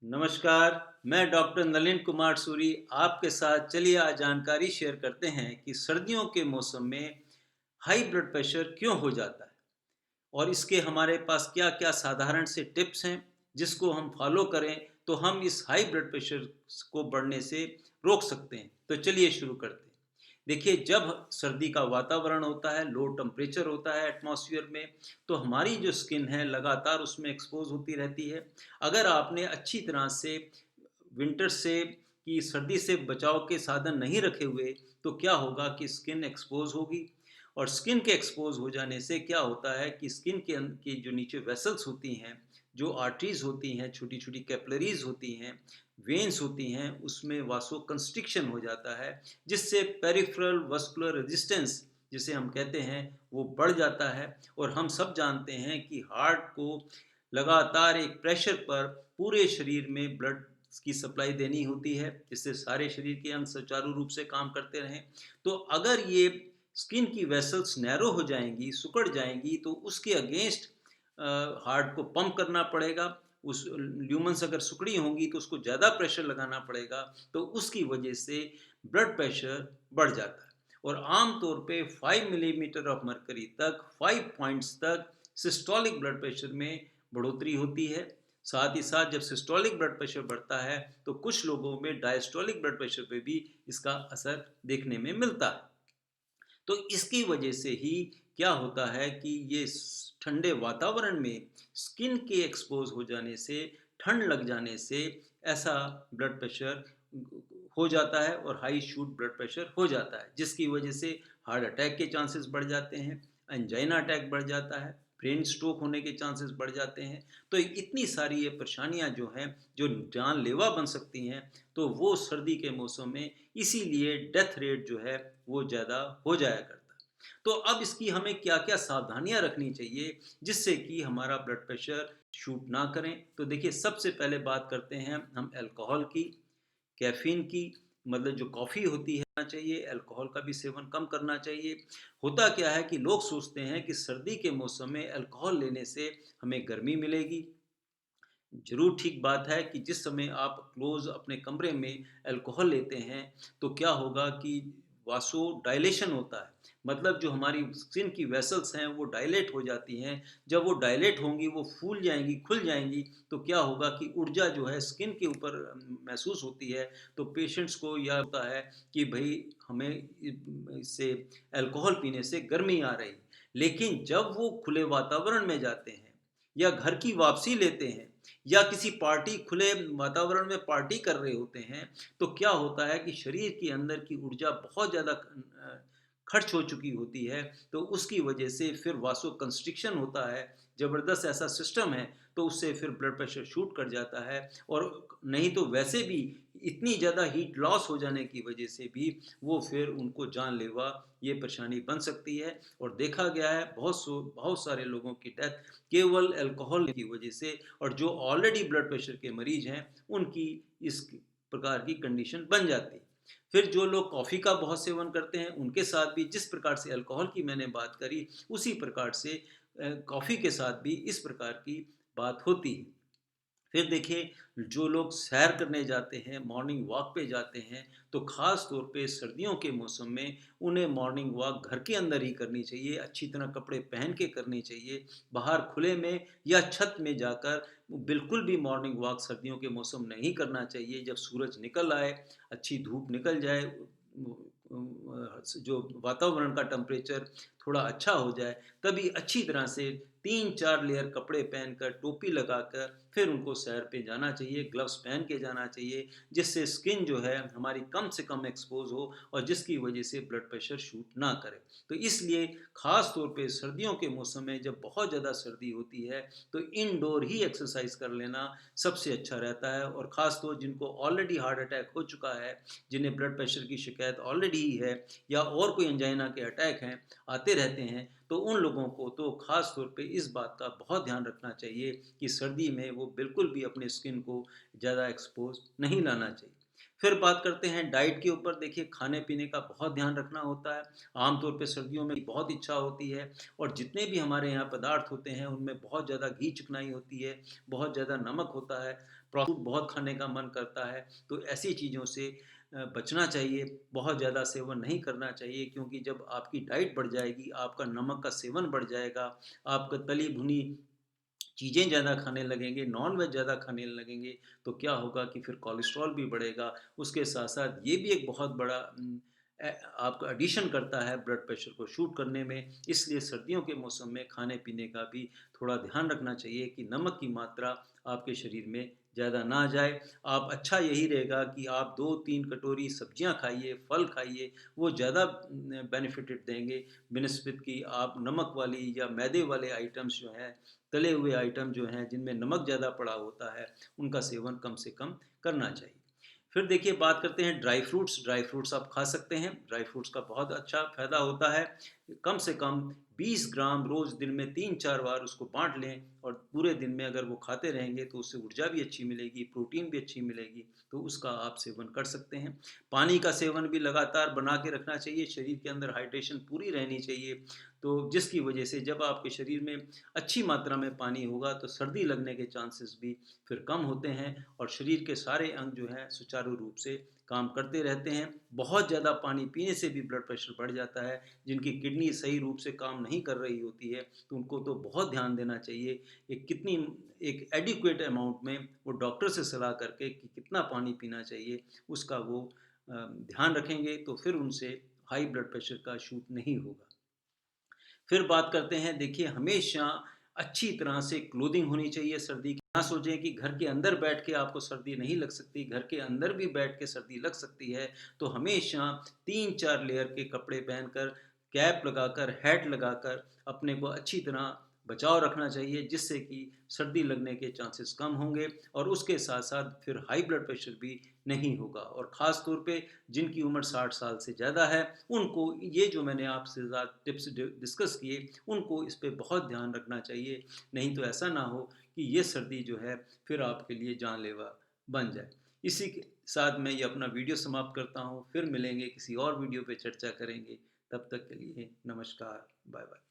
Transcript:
नमस्कार, मैं डॉक्टर नलिन कुमार सूरी आपके साथ चलिए आज जानकारी शेयर करते हैं कि सर्दियों के मौसम में हाई ब्लड प्रेशर क्यों हो जाता है और इसके हमारे पास क्या-क्या साधारण से टिप्स हैं जिसको हम फॉलो करें तो हम इस हाई ब्लड प्रेशर को बढ़ने से रोक सकते हैं। तो चलिए शुरू करते हैं। देखिए, जब सर्दी का वातावरण होता है, लो टेम्परेचर होता है एटमॉस्फेयर में, तो हमारी जो स्किन है लगातार उसमें एक्सपोज होती रहती है। अगर आपने अच्छी तरह से विंटर से कि सर्दी से बचाव के साधन नहीं रखे हुए, तो क्या होगा कि स्किन एक्सपोज होगी और स्किन के एक्सपोज हो जाने से क्या होता है कि स्किन के की जो नीचे वेसल्स होती हैं, जो आर्टरीज होती हैं, छोटी छोटी कैपिलरीज होती हैं, वेन्स होती हैं, उसमें वासो कंस्ट्रिक्शन हो जाता है, जिससे पेरिफेरल वास्कुलर रेजिस्टेंस जिसे हम कहते हैं वो बढ़ जाता है। और हम सब जानते हैं कि हार्ट को लगातार एक प्रेशर पर पूरे शरीर में ब्लड की सप्लाई देनी होती है, जिससे सारे शरीर के अंग सुचारू रूप से काम करते रहें। तो अगर ये स्किन की वेसल्स नैरो हो जाएंगी, सिकुड़ जाएंगी, तो उसके अगेंस्ट हार्ट को पंप करना पड़ेगा। उस ल्यूमन्स अगर सिकुड़ी होंगी तो उसको ज़्यादा प्रेशर लगाना पड़ेगा, तो उसकी वजह से ब्लड प्रेशर बढ़ जाता है। और आम तौर पे 5 मिलीमीटर ऑफ मरकरी तक 5 पॉइंट्स तक सिस्टोलिक ब्लड प्रेशर में बढ़ोतरी होती है। साथ ही साथ जब सिस्टोलिक ब्लड प्रेशर बढ़ता है तो कुछ लोगों में डायस्टोलिक ब्लड प्रेशर पे भी इसका असर देखने में मिलता है। तो इसकी वजह से ही क्या होता है कि ये ठंडे वातावरण में स्किन के एक्सपोज हो जाने से, ठंड लग जाने से ऐसा ब्लड प्रेशर हो जाता है और हाई शूट ब्लड प्रेशर हो जाता है, जिसकी वजह से हार्ट अटैक के चांसेस बढ़ जाते हैं, एंजाइना अटैक बढ़ जाता है, ब्रेन स्ट्रोक होने के चांसेस बढ़ जाते हैं। तो इतनी सारी ये परेशानियां जो हैं, जो जानलेवा बन सकती हैं, तो वो सर्दी के मौसम में इसीलिए डेथ रेट जो है वो ज़्यादा हो जाया करता है। तो अब इसकी हमें क्या-क्या सावधानियाँ रखनी चाहिए जिससे कि हमारा ब्लड प्रेशर शूट ना करें। तो देखिए, सबसे पहले बात करते हैं हम अल्कोहल की, कैफ़ीन की। मतलब जो कॉफ़ी होती है ना चाहिए, अल्कोहल का भी सेवन कम करना चाहिए। होता क्या है कि लोग सोचते हैं कि सर्दी के मौसम में अल्कोहल लेने से हमें गर्मी मिलेगी। ज़रूर ठीक बात है कि जिस समय आप क्लोज़ अपने कमरे में अल्कोहल लेते हैं, तो क्या होगा कि वासो डायलेशन होता है। मतलब जो हमारी स्किन की वेसल्स हैं, वो डायलेट हो जाती हैं। जब वो डायलेट होंगी, वो फूल जाएँगी, खुल जाएँगी, तो क्या होगा कि ऊर्जा जो है स्किन के ऊपर महसूस होती है। तो पेशेंट्स को यह होता है कि भई हमें इससे अल्कोहल पीने से गर्मी आ रही है। लेकिन जब वो खुले वातावरण में जाते हैं या घर की वापसी लेते हैं या किसी पार्टी खुले वातावरण में पार्टी कर रहे होते हैं, तो क्या होता है कि शरीर के अंदर की ऊर्जा बहुत ज़्यादा खर्च हो चुकी होती है। तो उसकी वजह से फिर वासो कंस्ट्रिक्शन होता है, ज़बरदस्त ऐसा सिस्टम है, तो उससे फिर ब्लड प्रेशर शूट कर जाता है। और नहीं तो वैसे भी इतनी ज़्यादा हीट लॉस हो जाने की वजह से भी वो फिर उनको जानलेवा ये परेशानी बन सकती है। और देखा गया है बहुत सारे लोगों की डेथ केवल अल्कोहल की वजह से, और जो ऑलरेडी ब्लड प्रेशर के मरीज हैं उनकी इस प्रकार की कंडीशन बन जाती है। फिर जो लोग कॉफ़ी का बहुत सेवन करते हैं उनके साथ भी जिस प्रकार से अल्कोहल की मैंने बात करी, उसी प्रकार से कॉफ़ी के साथ भी इस प्रकार की बात होती है। फिर देखिए, जो लोग सैर करने जाते हैं, मॉर्निंग वॉक पे जाते हैं, तो ख़ास तौर पे सर्दियों के मौसम में उन्हें मॉर्निंग वॉक घर के अंदर ही करनी चाहिए, अच्छी तरह कपड़े पहन के करनी चाहिए। बाहर खुले में या छत में जाकर बिल्कुल भी मॉर्निंग वॉक सर्दियों के मौसम नहीं करना चाहिए। जब सूरज निकल आए, अच्छी धूप निकल जाए, जो वातावरण का टेम्परेचर थोड़ा अच्छा हो जाए, तभी अच्छी तरह से 3-4 लेयर कपड़े पहनकर, टोपी लगाकर फिर उनको सैर पे जाना चाहिए, ग्लव्स पहन के जाना चाहिए, जिससे स्किन जो है हमारी कम से कम एक्सपोज़ हो और जिसकी वजह से ब्लड प्रेशर शूट ना करे। तो इसलिए ख़ास तौर पे सर्दियों के मौसम में जब बहुत ज़्यादा सर्दी होती है, तो इनडोर ही एक्सरसाइज़ कर लेना सबसे अच्छा रहता है। और ख़ास तौर जिनको ऑलरेडी हार्ट अटैक हो चुका है, जिन्हें ब्लड प्रेशर की शिकायत ऑलरेडी ही है या और कोई एंजाइना के अटैक हैं, आते रहते हैं, तो उन लोगों को तो ख़ास तौर पे इस बात का बहुत ध्यान रखना चाहिए कि सर्दी में वो बिल्कुल भी अपने स्किन को ज़्यादा एक्सपोज़ नहीं लाना चाहिए। फिर बात करते हैं डाइट के ऊपर। देखिए, खाने-पीने का बहुत ध्यान रखना होता है। आम तौर पे सर्दियों में बहुत इच्छा होती है और जितने भी हमारे यहाँ पदार्थ होते हैं, उनमें बहुत ज़्यादा घी चिकनाई होती है, बहुत ज़्यादा नमक होता है। फ्रूट बहुत खाने का मन करता है, तो ऐसी चीज़ों से बचना चाहिए। बहुत ज़्यादा सेवन नहीं करना चाहिए, क्योंकि जब आपकी डाइट बढ़ जाएगी, आपका नमक का सेवन बढ़ जाएगा, आपका तली भुनी चीज़ें ज़्यादा खाने लगेंगे, नॉन वेज ज़्यादा खाने लगेंगे, तो क्या होगा कि फिर कोलेस्ट्रॉल भी बढ़ेगा। उसके साथ-साथ ये भी एक बहुत बड़ा आपका एडिशन करता है ब्लड प्रेशर को शूट करने में। इसलिए सर्दियों के मौसम में खाने-पीने का भी थोड़ा ध्यान रखना चाहिए कि नमक की मात्रा आपके शरीर में ज़्यादा ना जाए। आप अच्छा यही रहेगा कि आप 2-3 कटोरी सब्जियाँ खाइए, फल खाइए, वो ज़्यादा बेनिफिटेड देंगे बेनिस्बत कि आप नमक वाली या मैदे वाले आइटम्स जो हैं, तले हुए आइटम जो हैं जिनमें नमक ज़्यादा पड़ा होता है, उनका सेवन कम से कम करना चाहिए। फिर देखिए, बात करते हैं ड्राई फ्रूट्स आप खा सकते हैं। ड्राई फ्रूट्स का बहुत अच्छा फ़ायदा होता है। कम से कम 20 ग्राम रोज़ दिन में 3-4 बार उसको बाँट लें, और पूरे दिन में अगर वो खाते रहेंगे तो उससे ऊर्जा भी अच्छी मिलेगी, प्रोटीन भी अच्छी मिलेगी, तो उसका आप सेवन कर सकते हैं। पानी का सेवन भी लगातार बना के रखना चाहिए, शरीर के अंदर हाइड्रेशन पूरी रहनी चाहिए, तो जिसकी वजह से जब आपके शरीर में अच्छी मात्रा में पानी होगा तो सर्दी लगने के चांसेस भी फिर कम होते हैं, और शरीर के सारे अंग जो हैं सुचारू रूप से काम करते रहते हैं। बहुत ज़्यादा पानी पीने से भी ब्लड प्रेशर बढ़ जाता है। जिनकी किडनी सही रूप से काम नहीं कर रही होती है, तो उनको तो बहुत ध्यान देना चाहिए कि कितनी एक एडिक्वेट अमाउंट में वो डॉक्टर से सलाह करके कि कितना पानी पीना चाहिए, उसका वो ध्यान रखेंगे, तो फिर उनसे हाई ब्लड प्रेशर का शूट नहीं होगा। फिर बात करते हैं, देखिए हमेशा अच्छी तरह से क्लोथिंग होनी चाहिए सर्दी की। ना सोचें कि घर के अंदर बैठ के आपको सर्दी नहीं लग सकती, घर के अंदर भी बैठ के सर्दी लग सकती है। तो हमेशा 3-4 लेयर के कपड़े पहनकर, कैप लगाकर, हैट लगाकर अपने को अच्छी तरह बचाव रखना चाहिए, जिससे कि सर्दी लगने के चांसेस कम होंगे, और उसके साथ साथ फिर हाई ब्लड प्रेशर भी नहीं होगा। और ख़ास तौर पे जिनकी उम्र 60 साल से ज़्यादा है, उनको ये जो मैंने आपसे टिप्स डिस्कस किए, उनको इस पे बहुत ध्यान रखना चाहिए। नहीं तो ऐसा ना हो कि ये सर्दी जो है फिर आपके लिए जानलेवा बन जाए। इसी के साथ मैं ये अपना वीडियो समाप्त करता हूँ। फिर मिलेंगे, किसी और वीडियो पे चर्चा करेंगे। तब तक के लिए नमस्कार, बाय बाय।